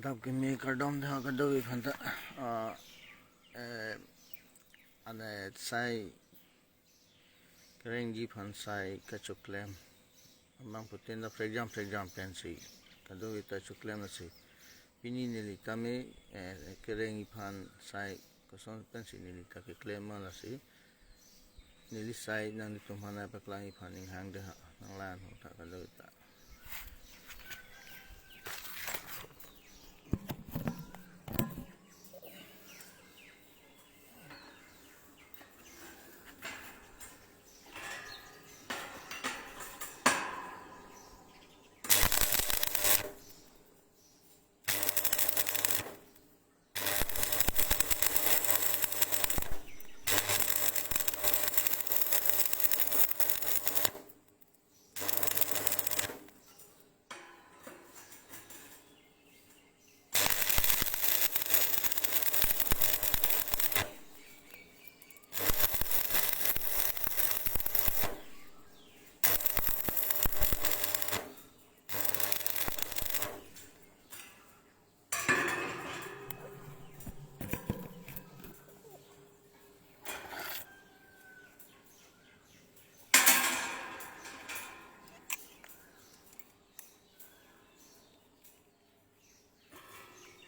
Kadap kimi kardom de kadawi phanta ane sai reng ji phan sai ka chuklem abang phutin da prek jam pensi kadawi ta chuklem na si pini nili tame reng phan sai koson pensi nili ta ke klem na si nili sai nang ni tumhana paklang phan ning hang de nang lan ho ta kadawi ta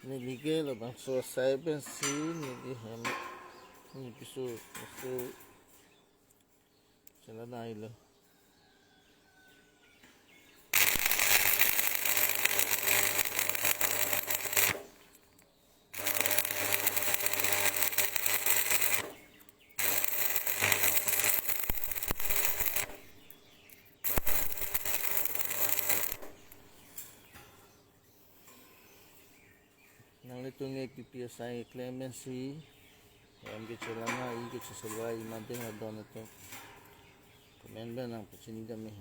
nilige lo bang so sai pensi nili ham ni pisu celana ilo nang litunge pipi sai clemency am ke celana I ke salwa I mante hadon to comment ba nang pachini dami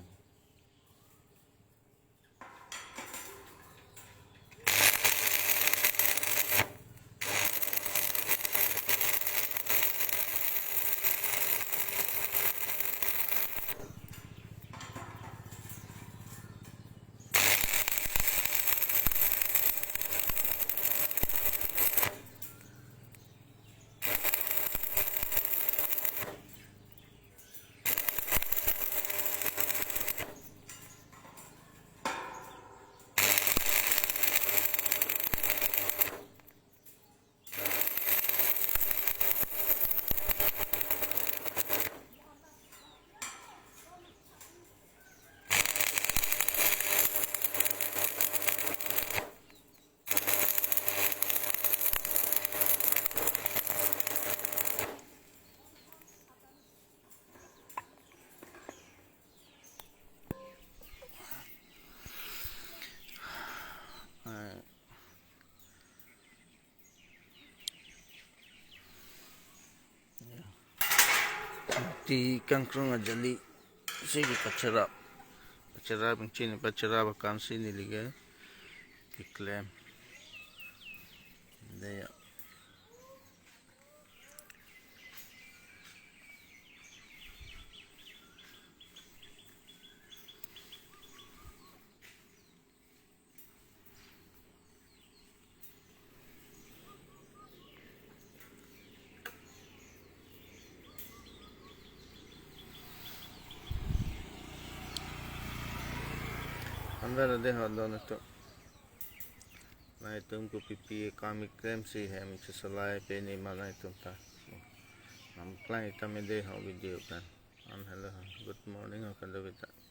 di kangkrong ajali sigi pachara bingchini pachara vakansi nilige kiklem daya अंदर दे दोनों तो नहीं तुमको PP comic cream से है मुझे सलाह पे नहीं माना तुम था हम क्लाइंट में दे हाँ वीडियो का हेलो गुड मॉर्निंग हो कंदो बेटा